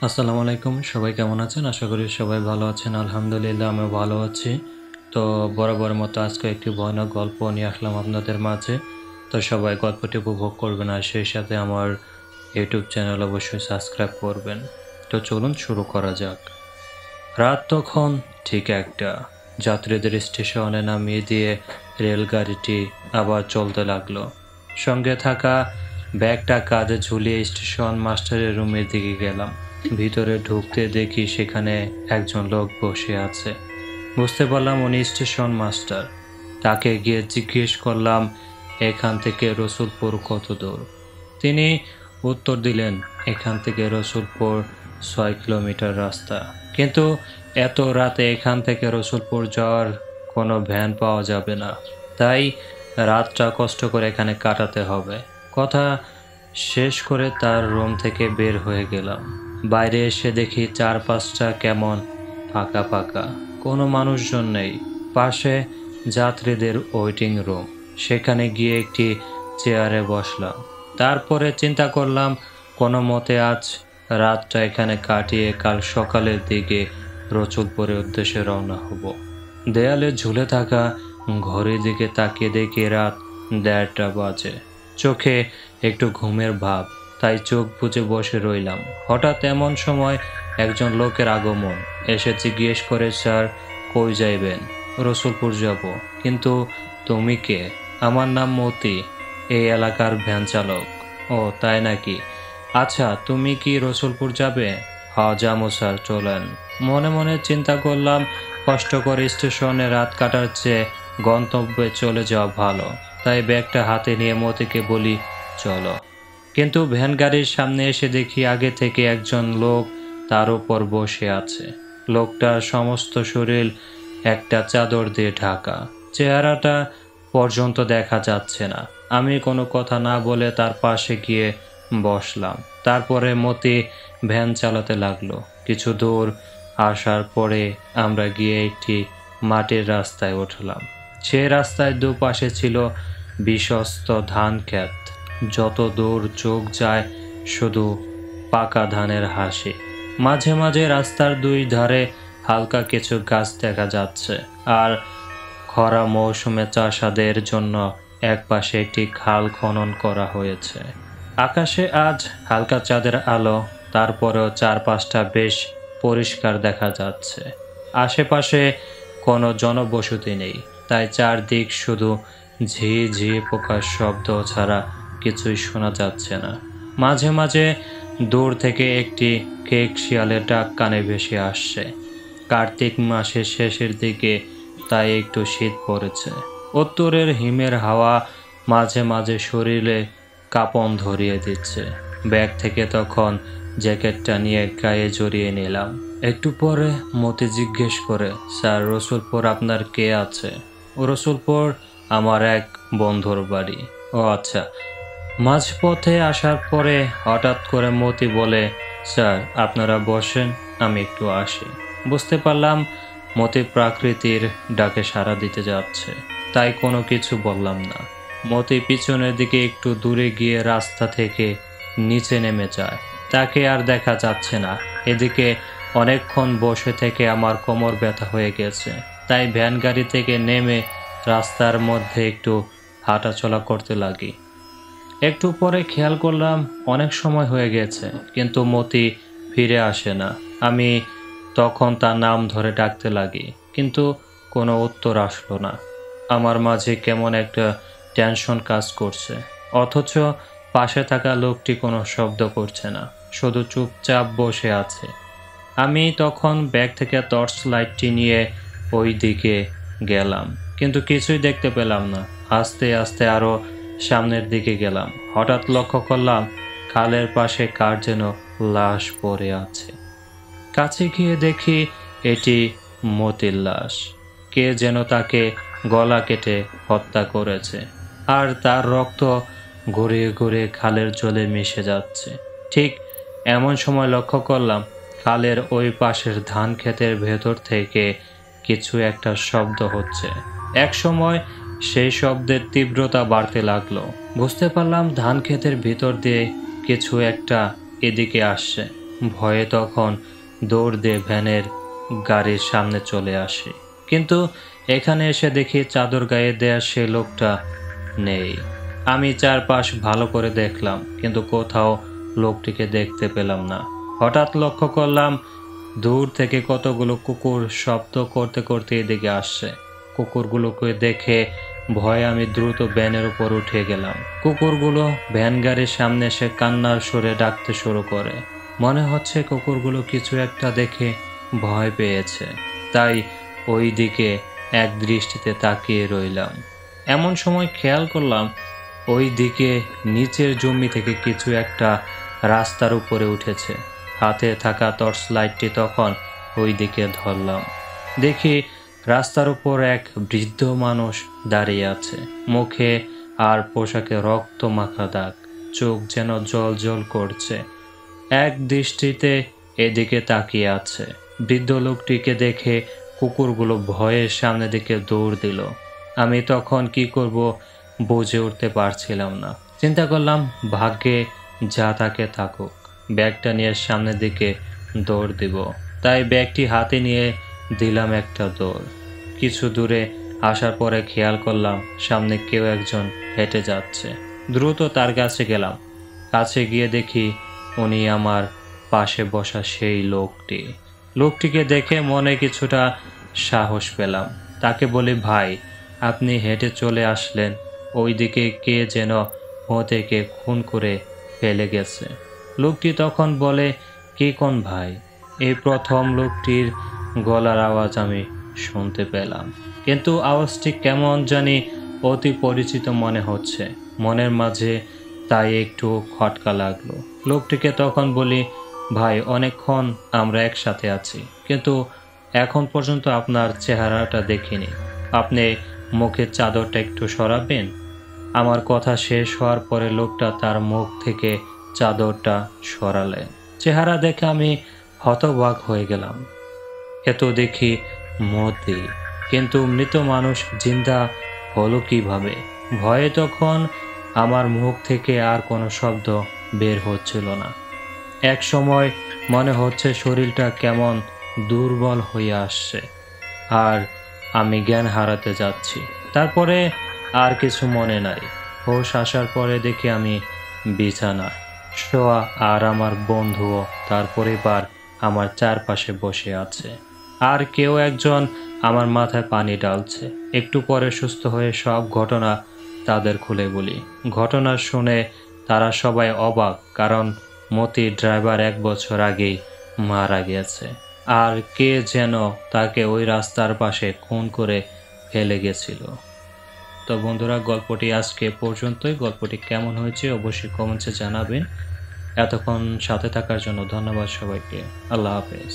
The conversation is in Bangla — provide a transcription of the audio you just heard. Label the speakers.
Speaker 1: আসসালামু আলাইকুম। সবাই কেমন আছেন? আশা করি সবাই ভালো আছেন। আলহামদুলিল্লাহ আমিও ভালো আছি। তো বরাবরের মতো আজকে একটি ভয়ানক গল্প নিয়ে আসলাম আপনাদের মাঝে। তো সবাই গল্পটি উপভোগ করবেন আর সেই সাথে আমার ইউটিউব চ্যানেল অবশ্যই সাবস্ক্রাইব করবেন। তো চলুন শুরু করা যাক। রাত তখন ঠিক ১টা। যাত্রীদের স্টেশনে নামিয়ে দিয়ে রেলগাড়িটি আবার চলতে লাগলো। সঙ্গে থাকা ব্যাগটা কাঁধে ঝুলিয়ে স্টেশন মাস্টারের রুমের দিকে গেলাম। ভিতরে ঢুকতে দেখি সেখানে একজন লোক বসে আছে। বুঝতে পারলাম উনি স্টেশন মাস্টার। তাকে গিয়ে জিজ্ঞেস করলাম এখান থেকে রসুলপুর কত দূর। তিনি উত্তর দিলেন এখান থেকে রসুলপুর ৬ কিলোমিটার রাস্তা। কিন্তু এত রাতে এখান থেকে রসুলপুর যাওয়ার কোনো ভ্যান পাওয়া যাবে না, তাই রাতটা কষ্ট করে এখানে কাটাতে হবে। কথা শেষ করে তার রুম থেকে বের হয়ে গেলাম। বাইরে এসে দেখি চারপাশটা কেমন ফাঁকা ফাঁকা, কোনো মানুষজন নেই। পাশে যাত্রীদের ওয়েটিং রুম, সেখানে গিয়ে একটি চেয়ারে বসলাম। তারপরে চিন্তা করলাম কোনো মতে আজ রাতটা এখানে কাটিয়ে কাল সকালের দিকে রসুলপুরের উদ্দেশ্যে রওনা হব। দেয়ালে ঝুলে থাকা ঘড়ির দিকে তাকিয়ে দেখি রাত ১:৩০ বাজে। চোখে একটু ঘুমের ভাব, তাই চোখ বুজে বসে রইলাম। হঠাৎ এমন সময় একজন লোকের আগমন। এসে জিজ্ঞেস করে, স্যার কই যাইবেন? রসুলপুর যাব। কিন্তু তুমি কে? আমার নাম মতি, এই এলাকার ভ্যান চালক। ও তাই নাকি? আচ্ছা তুমি কি রসুলপুর যাবে? হ্যাঁ যাবো স্যার, চলেন। মনে মনে চিন্তা করলাম কষ্ট করে স্টেশনে রাত কাটার চেয়ে গন্তব্যে চলে যাওয়া ভালো। তাই ব্যাগটা হাতে নিয়ে মতিকে বলি চলো। কিন্তু ভ্যান গাড়ির সামনে এসে দেখি আগে থেকে একজন লোক তার উপর বসে আছে। লোকটার সমস্ত শরীর একটা চাদর দিয়ে ঢাকা, চেহারাটা পর্যন্ত দেখা যাচ্ছে না। আমি কোনো কথা না বলে তার পাশে গিয়ে বসলাম। তারপরে মতি ভ্যান চালাতে লাগলো। কিছু দূর আসার পরে আমরা গিয়ে একটি মাটির রাস্তায় উঠলাম। সে রাস্তায় দুপাশে ছিল বিশ্বস্ত ধান ক্ষেত। যত দূর চোখ যায় শুধু পাকা ধানের হাসি। মাঝে মাঝে রাস্তার দুই ধারে হালকা কিছু গাছ দেখা যাচ্ছে। আর খরা মৌসুমে চাষাদের জন্য একপাশে একটি খাল খনন করা হয়েছে। আকাশে আজ হালকা চাঁদের আলো, তারপরেও চারপাশটা বেশ পরিষ্কার দেখা যাচ্ছে। আশেপাশে কোনো জনবসতি নেই, তাই চারদিক শুধু ঝি ঝি পোকার শব্দ ছাড়া কিছুই শোনা যাচ্ছে না। মাঝে মাঝে দূর থেকে একটি কেক শিয়ালের ডাক কানে ভেসে আসছে। কার্তিক মাসের শেষের দিকে, তাই একটু শীত পড়েছে। উত্তরের হিমের হাওয়া মাঝে মাঝে শরীরে কাঁপন ধরিয়ে দিচ্ছে। ব্যাগ থেকে তখন জ্যাকেটটা নিয়ে গায়ে জড়িয়ে নিলাম। একটু পরে মতি জিজ্ঞেস করে, স্যার রসুলপুর আপনার কে আছে? রসুলপুর আমার এক বন্ধুর বাড়ি। ও আচ্ছা। মাঝপথে আসার পরে হঠাৎ করে মতি বলে, স্যার আপনারা বসেন, আমি একটু আসি। বুঝতে পারলাম মতি প্রাকৃতির ডাকে সাড়া দিতে যাচ্ছে, তাই কোনো কিছু বললাম না। মতি পিছনের দিকে একটু দূরে গিয়ে রাস্তা থেকে নিচে নেমে যায়। তাকে আর দেখা যাচ্ছে না। এদিকে অনেকক্ষণ বসে থেকে আমার কোমর ব্যথা হয়ে গেছে, তাই ভ্যান গাড়ি থেকে নেমে রাস্তার মধ্যে একটু হাঁটাচলা করতে লাগি। একটু পরে খেয়াল করলাম অনেক সময় হয়ে গেছে, কিন্তু মতি ফিরে আসে না। আমি তখন তার নাম ধরে ডাকতে লাগি, কিন্তু কোনো উত্তর আসলো না। আমার মাঝে কেমন একটা টেনশন কাজ করছে, অথচ পাশে থাকা লোকটি কোনো শব্দ করছে না, শুধু চুপচাপ বসে আছে। আমি তখন ব্যাগ থেকে টর্চ লাইটটি নিয়ে ওই দিকে গেলাম, কিন্তু কিছুই দেখতে পেলাম না। আস্তে আস্তে আরো সামনের দিকে গেলাম। হঠাৎ লক্ষ্য করলাম খালের পাশে কার যেন লাশ পড়ে আছে। কাছে গিয়ে দেখি এটি মতির লাশ। কে যেন তাকে গলা কেটে হত্যা করেছে, আর তার রক্ত গড়িয়ে গড়িয়ে খালের জলে মিশে যাচ্ছে। ঠিক এমন সময় লক্ষ্য করলাম খালের ওই পাশের ধান ক্ষেতের ভেতর থেকে কিছু একটা শব্দ হচ্ছে। এক সময় সেই শব্দের তীব্রতা বাড়তে লাগলো। বুঝতে পারলাম ধান ক্ষেতের ভিতর দিয়ে কিছু একটা এদিকে আসছে। ভয়ে তখন দৌড় দিয়ে ভ্যানের গাড়ির সামনে চলে আসি, কিন্তু এখানে এসে দেখি চাদর গায়ে দেয়া সে লোকটা নেই। আমি চারপাশ ভালো করে দেখলাম, কিন্তু কোথাও লোকটিকে দেখতে পেলাম না। হঠাৎ লক্ষ্য করলাম দূর থেকে কতগুলো কুকুর শব্দ করতে করতে এদিকে আসছে। কুকুরগুলোকে দেখে ভয়ে আমি দ্রুত ভ্যানের উপর উঠে গেলাম। কুকুরগুলো ভ্যান গাড়ির সামনে এসে কান্নার সুরে ডাকতে শুরু করে। মনে হচ্ছে কুকুরগুলো কিছু একটা দেখে ভয় পেয়েছে, তাই ওই দিকে এক দৃষ্টিতে তাকিয়ে রইলাম। এমন সময় খেয়াল করলাম ওই দিকে নিচের জমি থেকে কিছু একটা রাস্তার উপরে উঠেছে। হাতে থাকা টর্চ লাইটটি তখন ওই দিকে ধরলাম। দেখি রাস্তার উপর এক বৃদ্ধ মানুষ দাঁড়িয়ে আছে, মুখে আর পোশাকে রক্ত মাখা দাগ, চোখ যেন জল জল করছে, এক দৃষ্টিতে এদিকে তাকিয়ে আছে। বৃদ্ধ লোকটিকে দেখে কুকুরগুলো ভয়ে সামনে দিকে দৌড় দিল। আমি তখন কি করব বুঝে উঠতে পারছিলাম না। চিন্তা করলাম ভাগ্যে যা থাকে থাকুক, ব্যাগটা নিয়ে সামনের দিকে দৌড় দিব। তাই ব্যাগটি হাতে নিয়ে দিলাম একটা দৌড়। কিছু দূরে আসার পরে খেয়াল করলাম সামনে কেউ একজন হেঁটে যাচ্ছে। দ্রুত তার কাছে গেলাম। কাছে গিয়ে দেখি উনি আমার পাশে বসা সেই লোকটি। লোকটিকে দেখে মনে কিছুটা সাহস পেলাম। তাকে বলি, ভাই, আপনি হেঁটে চলে আসলেন, ওইদিকে কে যেন থেকে খুন করে ফেলে গেছে। লোকটি তখন বলে, কি কোন ভাই? এই প্রথম লোকটির গলার আওয়াজ আমি শুনতে পেলাম, কিন্তু আওয়াজটি কেমন জানি অতি পরিচিত মনে হচ্ছে মনের মাঝে, তাই একটু খটকা লাগলো। লোকটিকে তখন বলি, ভাই, অনেকক্ষণ আমরা একসাথে আছি, কিন্তু এখন পর্যন্ত আপনার চেহারাটা দেখিনি। আপনি মুখের চাদরটা একটু সরাবেন? আমার কথা শেষ হওয়ার পরে লোকটা তার মুখ থেকে চাদরটা সরালেন। চেহারা দেখে আমি হতবাক হয়ে গেলাম। এত দেখি মতি, কিন্তু মৃত মানুষ জিন্দা হলো কিভাবে? ভয়ে তখন আমার মুখ থেকে আর কোনো শব্দ বের হচ্ছিল না। এক সময় মনে হচ্ছে শরীরটা কেমন দুর্বল হয়ে আসছে আর আমি জ্ঞান হারাতে যাচ্ছি। তারপরে আর কিছু মনে নাই। হোশ আসার পরে দেখি আমি বিছানায় শোয়া, আর আমার বন্ধুও তার পরিবার আমার চারপাশে বসে আছে, আর কেউ একজন আমার মাথায় পানি ঢালছে। একটু পরে সুস্থ হয়ে সব ঘটনা তাদের খুলে বলি। ঘটনা শুনে তারা সবাই অবাক, কারণ মতি ড্রাইভার 1 বছর আগেই মারা গেছে, আর কে যেন তাকে ওই রাস্তার পাশে খুন করে ফেলে গেছিল। তো বন্ধুরা, গল্পটি আজকে পর্যন্তই। গল্পটি কেমন হয়েছে অবশ্যই কমেন্টসে জানাবেন। এতক্ষণ সাথে থাকার জন্য ধন্যবাদ সবাইকে। আল্লাহ হাফেজ।